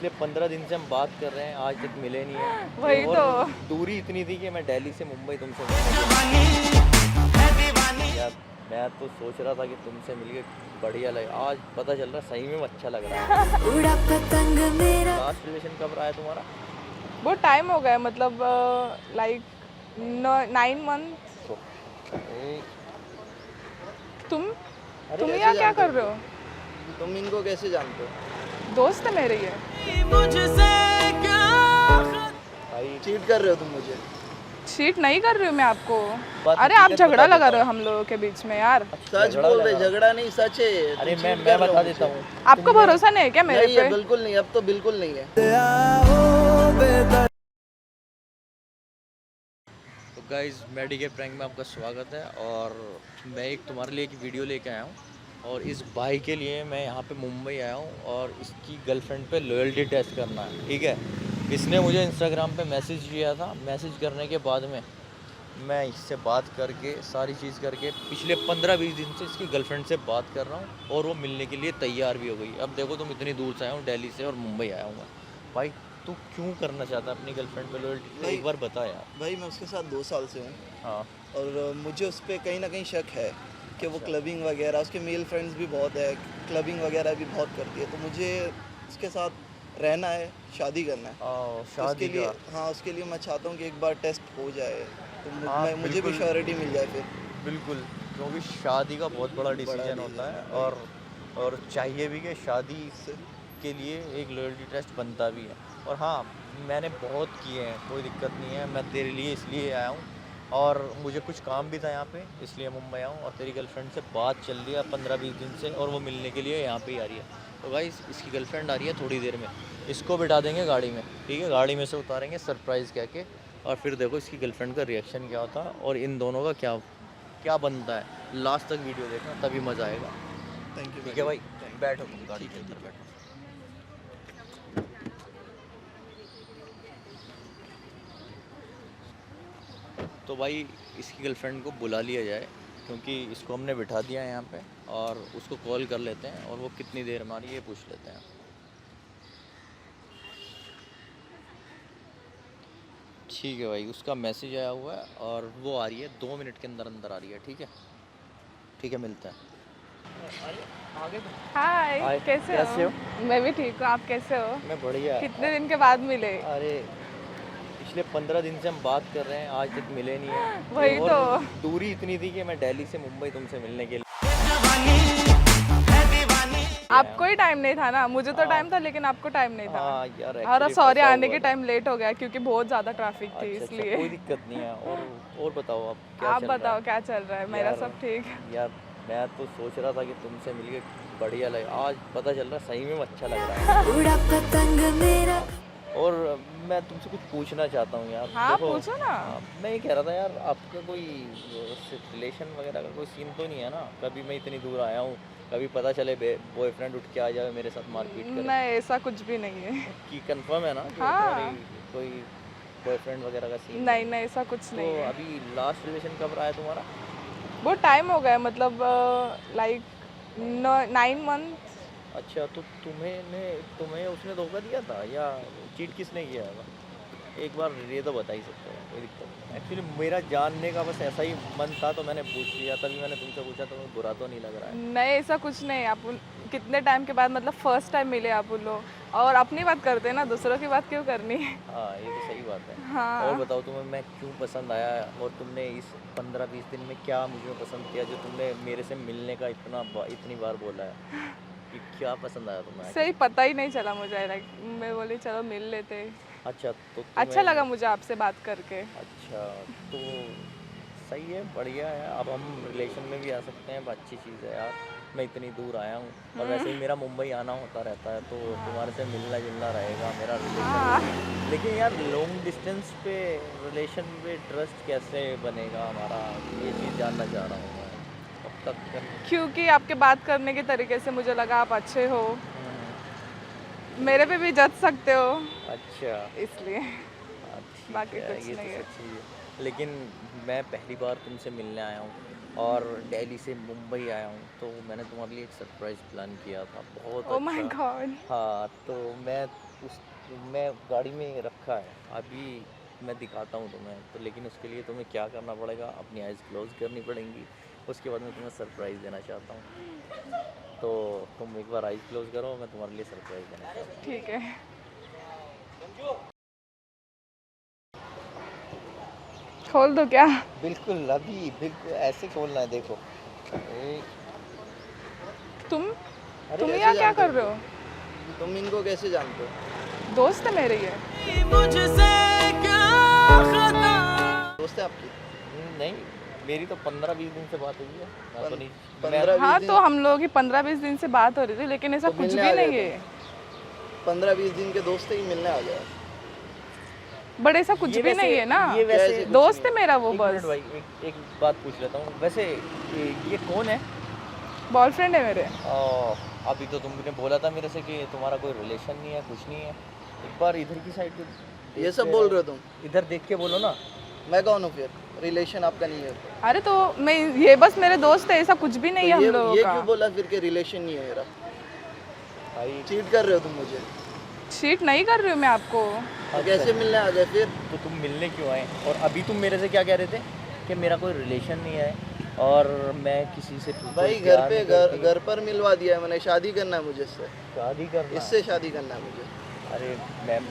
पिछले 15 दिन से हम बात कर रहे हैं, आज तक मिले नहीं हैं। वही और तो। दूरी इतनी थी कि मैं दिल्ली से मुंबई तुमसे यार, मैं तो सोच रहा था कि तुमसे मिलके बढ़िया लगे। आज पता चल रहा सही में अच्छा लग रहा है। उड़ा पतंग मेरा। लास्ट रिलेशन कब रहा है तुम्हारा? बहुत टाइम हो गया, मतलब लाइक 9 मंथ। तो तुम अरे तुम कैसे यहाँ क्या जानते कर हो? रहे हो? तुम इनको कैसे जानते हो? दोस्त है मेरे ये। भाई चीट कर रहे हो तुम मुझे? चीट नहीं कर रही हूँ मैं आपको। बात अरे आप हकीकत झगड़ा बता लगा देता रहे हो हम लोगों के बीच में यार। सच झगड़ा बोल रहे, लगा। झगड़ा नहीं सच है। अरे तुम मैं cheat मैं कर रहे हो बता मुझे। देता हूँ। आपको भरोसा नहीं है क्या मेरे नहीं है, पे? बिल्कुल नहीं, अब तो बिल्कुल नहीं है। तो गाइज मेडिके प्रैंक में आपका स्वागत है। और मैं एक तुम्हारे लिए एक वीडियो लेके आया हूँ। और इस भाई के लिए मैं यहाँ पे मुंबई आया हूँ और इसकी गर्लफ्रेंड पे लॉयल्टी टेस्ट करना है, ठीक है। इसने मुझे इंस्टाग्राम पे मैसेज किया था। मैसेज करने के बाद में मैं इससे बात करके सारी चीज़ करके पिछले 15-20 दिन से इसकी गर्लफ्रेंड से बात कर रहा हूँ और वो मिलने के लिए तैयार भी हो गई। अब देखो, तुम इतनी दूर से आया हूँ, दिल्ली से, और मुंबई आया हूँ मैं। भाई तू क्यों करना चाहता है अपनी गर्लफ्रेंड पे लॉयल्टी? भाई- एक बार बता यार। भाई मैं उसके साथ 2 साल से हूँ हाँ, और मुझे उस पर कहीं ना कहीं शक है कि वो अच्छा। क्लबिंग वगैरह, उसके मेल फ्रेंड्स भी बहुत है, क्लबिंग वगैरह भी बहुत करती है। तो मुझे उसके साथ रहना है, शादी करना है। तो उसके शादी लिए का। हाँ, उसके लिए मैं चाहता हूँ कि एक बार टेस्ट हो जाए, तो हाँ, मुझे भी बिल्कुल। श्योरिटी मिल जाए फिर। बिल्कुल, क्योंकि शादी का बहुत बड़ा डिसीजन होता है। decision, और चाहिए भी कि शादी से- के लिए एक लॉयल्टी टेस्ट बनता भी है। और हाँ, मैंने बहुत किए हैं, कोई दिक्कत नहीं है। मैं तेरे लिए इसलिए आया हूँ और मुझे कुछ काम भी था यहाँ पे, इसलिए मुंबई आया हूँ। और तेरी गर्लफ्रेंड से बात चल रही है 15-20 दिन से और वो मिलने के लिए यहाँ पे ही आ रही है। तो गाइस, इसकी गर्लफ्रेंड आ रही है थोड़ी देर में। इसको बिठा देंगे गाड़ी में, ठीक है। गाड़ी में से उतारेंगे सरप्राइज़ कह के, और फिर देखो इसकी गर्लफ्रेंड का रिएक्शन क्या होता है और इन दोनों का क्या क्या बनता है। लास्ट तक वीडियो देखना, तभी मज़ा आएगा। थैंक यू ठीक है भाई, थैंक बैठो तुम गाड़ी ठीक के है, अंदर ठीक है। बैठो। तो भाई, इसकी गर्लफ्रेंड को बुला लिया जाए, क्योंकि इसको हमने बिठा दिया है यहाँ पे। और उसको कॉल कर लेते हैं और वो कितनी देर में आ रही है ये पूछ लेते हैं। ठीक है भाई, उसका मैसेज आया हुआ है और वो आ रही है 2 मिनट के अंदर अंदर आ रही है, ठीक है। ठीक है, मिलते हैं। आगे हाय, हाय, कैसे कैसे हो? मैं भी ठीक हूँ, आप कैसे हो? मैं बढ़िया। कितने दिन के बाद मिले? अरे पिछले 15 दिन से हम बात कर रहे हैं, आज तक मिले नहीं हैं। वही और तो। दूरी इतनी थी कि मैं दिल्ली से मुंबई तुमसे मिलने के लिए आया आपको हूँ। ही टाइम नहीं था ना, मुझे तो हाँ। टाइम था लेकिन आपको टाइम नहीं था। हाँ यार, और एक्चुअली सॉरी, फंसा आने हुआ के था। टाइम लेट हो गया क्योंकि बहुत ज़्यादा ट्रैफिक थी अच्छा अच्छा, इसलिए। कोई दिक्कत नहीं है। और बताओ, आप क्या आप चल रहा बताओ है? क्या चल रहा है? मेरा यार सब ठीक। यार, मैं तो सोच रहा था कि तुमसे मिलके बढ़िया लगे। आज पता चल रहा सही में अच्छा लग रहा है। उड़ा पतंग मेरा। और मैं तुमसे कुछ पूछना चाहता हूँ यार। हाँ, देखो, पूछो ना। मैं ये कह रहा था यार, आपका कोई रिलेशन वगैरह का कोई सीन तो नहीं है ना? कभी मैं इतनी दूर आया हूँ, कभी पता चले बॉयफ्रेंड उठ के आ जाए मेरे साथ मारपीट करे। नहीं, ऐसा कुछ भी नहीं है। कि कंफर्म है ना कि हाँ। तुम्हारी कोई बॉयफ्रेंड वगैरह का सीन नहीं नहीं, ऐसा कुछ तो नहीं है। अभी लास्ट रिलेशन कब रहा है तुम्हारा? बहुत टाइम हो गया, मतलब लाइक 9 मंथ। अच्छा, तो तुम्हें उसने धोखा दिया था या चीट किसने किया था? एक बार ये तो बता ही सकते हो, कोई दिक्कत नहीं। एक्चुअली मेरा जानने का बस ऐसा ही मन था, तो मैंने पूछ लिया। तभी मैंने तुमसे पूछा, तो बुरा तो नहीं लग रहा है? नहीं, ऐसा कुछ नहीं है। कितने टाइम के बाद, मतलब फर्स्ट टाइम मिले आप उन लोग, और अपनी बात करते हैं ना, दूसरों की बात क्यों करनी है? हाँ, ये तो सही बात है। और हाँ। बताओ, तुम्हें मैं क्यों पसंद आया और तुमने इस 15-20 दिन में क्या मुझे पसंद किया जो तुमने मेरे से मिलने का इतनी बार बोला है? कि क्या पसंद आया तुम्हें सही आखिर? पता ही नहीं चला मुझे, लाइक मैं बोली चलो मिल लेते। अच्छा, तो अच्छा तुम्हें लगा मुझे आपसे बात करके। अच्छा, तो सही है, बढ़िया है। अब हम रिलेशन में भी आ सकते हैं, अच्छी चीज़ है यार। मैं इतनी दूर आया हूँ और वैसे ही मेरा मुंबई आना होता रहता है, तो तुम्हारे से मिलना जुलना रहेगा मेरा हाँ। रिलेशन। लेकिन यार, लॉन्ग डिस्टेंस पे रिलेशन पे ट्रस्ट कैसे बनेगा हमारा? ये चीज़ जानना चाह रहा हूँ मैं। कब तक क्योंकि आपके बात करने के तरीके से मुझे लगा आप अच्छे हो, हम्म, मेरे पे भी जज सकते हो, अच्छा। इसलिए। ठीक बाकी है, कुछ ये तो नहीं है। सच्ची है। लेकिन मैं पहली बार तुमसे मिलने आया हूँ और दिल्ली से मुंबई आया हूँ, तो मैंने तुम्हारे लिए एक सरप्राइज़ प्लान किया था, बहुत ओ माय अच्छा। गॉड। हाँ, तो मैं उस मैं गाड़ी में रखा है अभी, मैं दिखाता हूँ तुम्हें तो, लेकिन उसके लिए तुम्हें क्या करना पड़ेगा, अपनी आइज़ क्लोज करनी पड़ेंगी। उसके बाद मैं तुम्हें सरप्राइज़ देना चाहता हूँ, तो तुम एक बार आइज़ क्लोज करो, मैं तुम्हारे लिए सरप्राइज़ देना चाहता हूँ। ठीक है। खोल दो क्या? बिल्कुल, अभी बिल्कुल ऐसे खोलना है, देखो। तुम अरे तुम कैसे यहाँ क्या जानते कर हो? रहे हो? तुम इनको कैसे जानते हो? दोस्त है मेरे ये। दोस्त है आपकी? नहीं, मेरी तो 15-20 दिन से बात हुई है। मैं तो नहीं, 15-20 हाँ दिन? तो हम लोगों की 15-20 दिन से बात हो रही थी, लेकिन ऐसा तो कुछ मिलने भी आ गए नहीं है। 15-20 दिन के दोस्त ही मिलने आ गया। बट ऐसा कुछ ये भी नहीं वैसे- है ना। ये कैसे वैसे कुछ दोस्त नहीं है मेरा वो एक मिनट बस। भाई, एक बात पूछ लेता हूँ। वैसे ये कौन है? बॉयफ्रेंड है मेरे। अभी तो तुमने बोला था मेरे से कि तुम्हारा कोई रिलेशन नहीं है, कुछ नहीं है। एक बार इधर की साइड पे ये सब बोल रहे हो तुम? इधर देख के बोलो ना। मैं कौन हूँ फिर? रिलेशन आपका नहीं है? अरे तो मैं ये बस मेरे दोस्त है, ऐसा कुछ भी नहीं है तो हम लोगों ये का। क्यों बोला फिर कि रिलेशन नहीं है मेरा? भाई चीट कर रहे हो तुम मुझे? चीट नहीं कर रही हूँ मैं आपको। तो कैसे मिलने आ गए फिर? तो तुम मिलने क्यों आए? और अभी तुम मेरे से क्या कह रहे थे कि मेरा कोई रिलेशन नहीं है और मैं किसी से कोई भाई घर प्यार पे नहीं करती। घर पर मिलवा दिया है मैंने। शादी करना है मुझे इससे। शादी करना? इससे शादी करना है मुझे। अरे मैम,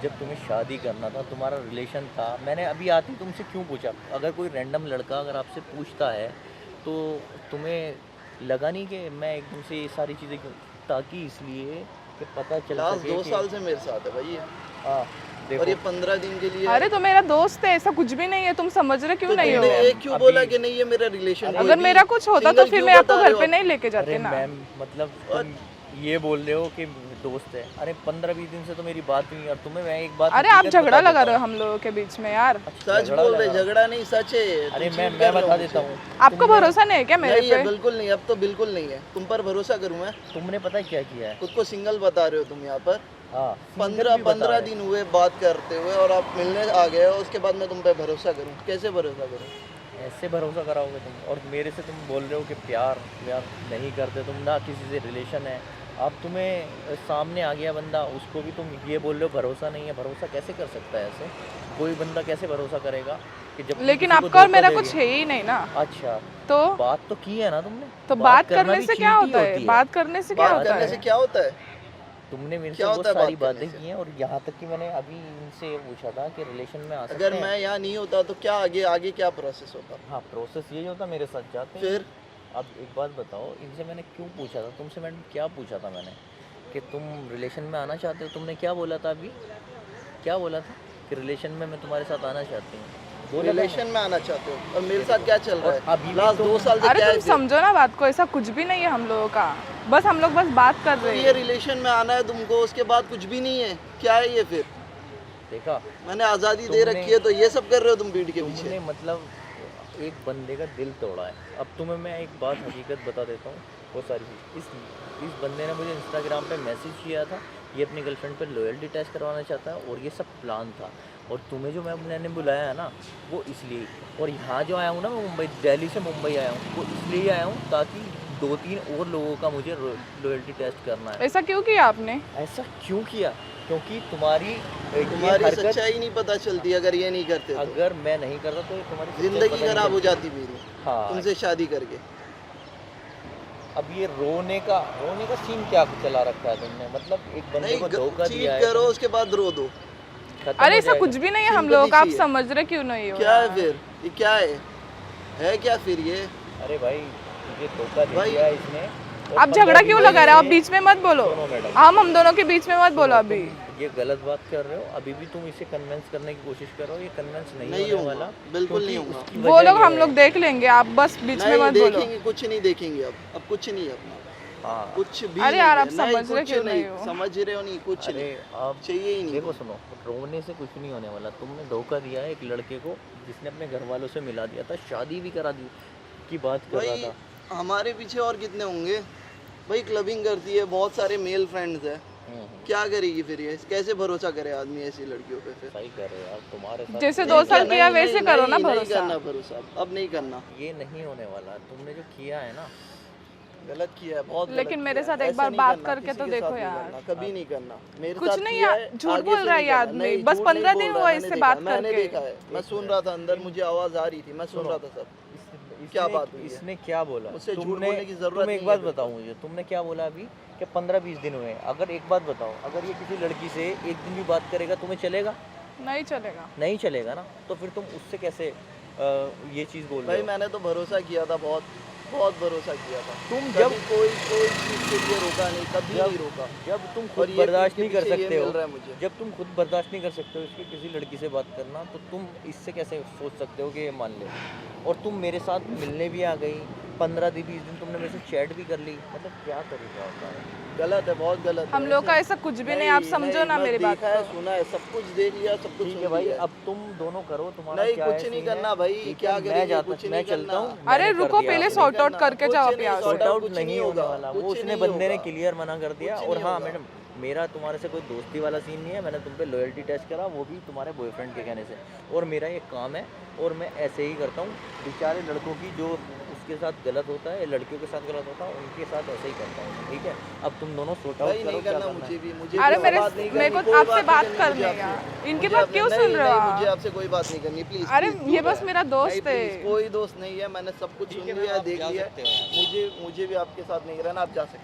जब तुम्हें शादी करना था, तुम्हारा रिलेशन था, मैंने अभी आती तुमसे क्यों पूछा? अगर कोई रैंडम लड़का अगर आपसे पूछता है तो तुम्हें लगा नहीं कि मैं एकदम से ये सारी चीज़ें क्यों? ताकि इसलिए कि पता चल लास्ट सके 2 कि- साल से मेरे साथ है भाई ये। हाँ और ये देखो, 15 दिन के लिए। अरे तो मेरा दोस्त है, ऐसा कुछ भी नहीं है। तुम समझ रहे क्यों तो नहीं हो? तुमने ये क्यों अभी- बोला कि नहीं ये मेरा रिलेशन? अगर मेरा कुछ होता तो फिर मैं आपको घर पे नहीं लेके जाती अरे ना। मैम मतलब तुम ये बोल रहे हो कि दोस्त है। अरे 15-20 दिन से तो मेरी बात हुई और तुम्हें मैं एक बात अरे आप हकीकत झगड़ा बता लगा देता रहे हो हूँ। हम लोगों के बीच में यार। सच झगड़ा बोल रहे, लगा। झगड़ा नहीं सच है। अरे तुम मैं cheat कर रहे हो बता मुझसे। देता हूँ। आपको तुमने- भरोसा नहीं है क्या मेरे नहीं है, पे? बिल्कुल नहीं। अब तो बिल्कुल नहीं है। तुम पर भरोसा करूँ मैं? तुमने पता है क्या किया है? खुद को सिंगल बता रहे हो तुम यहाँ पर। हाँ, 15 दिन हुए बात करते हुए और आप मिलने आ गए हो। उसके बाद मैं तुम पे भरोसा करूँ? कैसे भरोसा करूँ? ऐसे भरोसा कराओगे तुम? और मेरे से तुम बोल रहे हो कि प्यार नहीं करते तुम, ना किसी से रिलेशन है। अब तुम्हें सामने आ गया बंदा, उसको भी तुम ये बोल रहे हो भरोसा नहीं है। भरोसा कैसे कर सकता है ऐसे? कोई बंदा कैसे भरोसा करेगा कि जब तुम लेकिन किसी को आपका और धोखा मेरा दे कुछ रही है ही नहीं ना। अच्छा, तो बात तो की है ना तुमने? तो बात करना करने भी से क्या cheat ही होता है? होती बात करने से क्या बात होता करने से है? क्या होता है? तुमने मेरे से क्या वो होता है सारी बात करने बातें से? की हैं और यहाँ तक कि मैंने अभी इनसे ये पूछा था कि रिलेशन में आ सकते अगर हैं। मैं यहाँ नहीं होता तो क्या आगे आगे क्या प्रोसेस होता? हाँ, प्रोसेस यही होता, मेरे साथ जाते हैं। फिर अब एक बात बताओ, इनसे मैंने क्यों पूछा था तुमसे? मैंने क्या पूछा था मैंने कि तुम रिलेशन में आना चाहते हो? तुमने क्या बोला था अभी? क्या बोला था कि रिलेशन में मैं तुम्हारे साथ आना चाहती हूँ? बोला था ना? रिलेशन में आना चाहते हो और मेरे साथ क्या चल रहा और अभी है? भी लास्ट तुम- 2 साल से अरे क्या है तुम फिर? समझो ना बात को, ऐसा कुछ भी नहीं है हम लोगों का। बस हम लोग बस बात कर रहे ये हैं। रिलेशन में आना है तुमको, उसके बाद कुछ भी नहीं है। क्या है ये फिर? देखा, मैंने आज़ादी दे तुमने- रखी है तो ये सब कर रहे हो तुम पीठ के तुमने पीछे। मतलब एक बंदे का दिल तोड़ा है। अब तुम्हें मैं एक बात हकीकत बता देता हूँ, वो सारी चीज़। इस बंदे ने मुझे इंस्टाग्राम पे मैसेज किया था, ये अपनी गर्लफ्रेंड पे लॉयल्टी टेस्ट करवाना चाहता है और ये सब प्लान था। और तुम्हें जो मैंने बुलाया है ना, वो इसलिए, और यहाँ जो आया हूँ ना मैं मुंबई, दिल्ली से मुंबई आया हूँ, वो इसलिए आया हूँ ताकि 2-3 और लोगों का मुझे लॉयल्टी टेस्ट करना है। ऐसा क्यों किया आपने? ऐसा क्यों किया? क्योंकि तुम्हारी ये तुम्हारी हरकत, सच्चाई नहीं पता चलती अगर ये नहीं करते तो। अगर मैं नहीं करता तो ये तुम्हारी सच्चाई जिंदगी पता नहीं खराब हो चलती। जाती मेरी हाँ, तुमसे शादी करके। अब ये रोने का सीन क्या चला रखा है तुमने? मतलब एक बंदे को धोखा चीट दिया है, करो उसके बाद रो दो। खत्म अरे हो ऐसा जाएगा। कुछ भी नहीं है हम सिंपल लोगों का। आप इसी है। समझ रहे क्यों नहीं हो? क्या है यार? फिर? ये क्या है क्या फिर ये? अरे भाई, ये धोखा दे भाई, दिया है इसने। और आप 15 झगड़ा दिन क्यों में लगा रहे हो? आप ये- बीच में मत बोलो। सुनो मैडम, हम दोनों के बीच में मत बोलो अभी। तुम ये गलत बात कर रहे हो। अभी भी तुम इसे कन्विंस करने की कोशिश करो, ये कन्विंस नहीं नहीं होने होऊंगा, वाला। बिल्कुल नहीं क्योंकि होऊंगा। उसकी वो वजह लोग ये हम है- लोग देख लेंगे, आप बस बीच में नहीं मत बोलो। देखेंगे, कुछ नहीं देखेंगे अब कुछ नहीं है अपना। हाँ, कुछ भी अरे नहीं यार, है। आप नहीं, समझ रहे कुछ क्यों नहीं नहीं हो? समझ रहे हो नहीं, कुछ अरे नहीं आप चाहिए ही नहीं। देखो, सुनो, रोने से कुछ नहीं होने वाला। तुमने धोखा दिया है एक लड़के को जिसने अपने घर वालों से मिला दिया था, शादी भी करा दी की बात कर रहा भाई था। हमारे पीछे और कितने होंगे भाई? क्लबिंग करती है, बहुत सारे मेल फ्रेंड्स है। क्या करेगी फिर ये? कैसे भरोसा करे आदमी ऐसी लड़कियों पे फिर? सही कर रहे हो यार, तुम्हारे साथ जैसे ये- 2 साल नहीं, किया नहीं, वैसे नहीं, करो ना नहीं भरोसा। करना भरोसा, अब नहीं करना। ये नहीं होने वाला। तुमने जो किया है ना, गलत किया है, बहुत गलत लेकिन मेरे किया है। साथ एक ऐसा बार नहीं बात करना, करके किसी तो के देखो साथ नहीं यार। करना, कभी नहीं करना। मेरे कुछ साथ नहीं किया यार, है, झूठ आगे बोल से रहा है नहीं ये करना। आदमी, नहीं, बस झूठ 15 नहीं दिन बोल हुआ रहा, इससे मैंने बात देखा, मैंने करके। देखा है, मैं सुन रहा था, अंदर मुझे आवाज आ रही थी, मैं सुन रहा था सब। क्या बात हुई है? इसने क्या बोला? मुझसे झूठ तुमने बोलने की जरूरत तुम एक नहीं बात है बताओ मुझे, तुमने क्या बोला अभी कि 15-20 दिन हुए हैं। अगर एक बात बताओ, अगर ये किसी लड़की से एक दिन भी बात करेगा तुम्हें चलेगा? नहीं चलेगा। नहीं चलेगा ना, तो फिर तुम उससे कैसे ये चीज़ बोल रहे भाई हो? मैंने तो भरोसा किया था, बहुत बहुत भरोसा किया था। तुम कभी जब कोई चीज के लिए रोका नहीं, कभी नहीं रोका। जब तुम और खुद ये बर्दाश्त पीठ नहीं के कर पीछे ये सकते मिल रहा हो, है मुझे। जब तुम खुद बर्दाश्त नहीं कर सकते हो इसकी किसी लड़की से बात करना, तो तुम इससे कैसे सोच सकते हो कि ये मान ले? और तुम मेरे साथ मिलने भी आ गई, 15-20 दिन तुमने मेरे से चैट भी कर ली, मतलब क्या तरीका होता है? गलत है, बहुत गलत है। हम लोग का ऐसा कुछ भी नहीं, आप समझो ना मैं मेरी बात देखा है, को। सुना है, सब कुछ देख लिया, सब कुछ ठीक है सुन भाई, लिया है। अब तुम दोनों करो, तुम्हारा नहीं, क्या कुछ है नहीं सीन है? करना भाई, ठीक है, क्या मैं करेंगे, जाता कुछ मैं नहीं चलता करना। हूँ। अरे मैंने कर रुको, दिया पहले आपने। सॉर्ट आउट करना, करके कुछ जाओ नहीं, आप यहाँ sort सॉर्ट से। out आउट कुछ नहीं नहीं होने होगा, वाला, वो कुछ उसने नहीं बंदे ने होगा। क्लियर मना कर दिया। कुछ और नहीं हाँ होगा। मैडम, मेरा तुम्हारे से कोई दोस्ती वाला सीन नहीं है, मैंने तुम पे लॉयल्टी टेस्ट करा, वो भी तुम्हारे बॉयफ्रेंड के कहने से। और मेरा ये काम है और मैं ऐसे ही करता हूँ। बेचारे लड़कों की जो उसके साथ गलत होता है, लड़कियों के साथ गलत होता है, उनके साथ ऐसे ही करता हूँ। ठीक है, अब तुम दोनों सॉर्ट आउट भाई करो नहीं क्या करना, करना मुझे है। भी, मुझे अरे भी मेरे बात नहीं मेरे करनी, को कोई आपसे नहीं बात करनी करनी मुझे है। आपसे। इनकी मुझे बात आपसे- क्यों नहीं, सुन रहे हो नहीं, मुझे आप? आपसे कोई बात नहीं करनी, प्लीज। अरे ये बस मेरा दोस्त है। कोई दोस्त नहीं है, मैंने सब कुछ सुन लिया है, देख लिया है। मुझे भी आपके साथ नहीं रहना, आप जा सकते हैं।